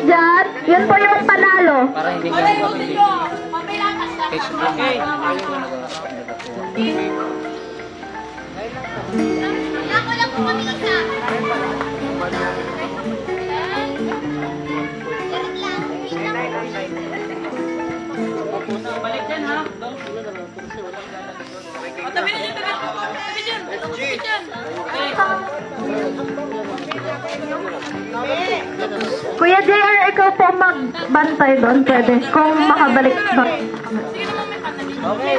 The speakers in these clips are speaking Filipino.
dyan, yun po yung panalo. Para hindi ka mabili. Ako lang po kami isa. Balik dyan ha. Tabi na dyan, tabi dyan. Tabi dyan. Kuya JR, ikaw po magbantay doon, pwede. Kung makabalik ba. Okay,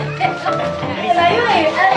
哎，来，因为。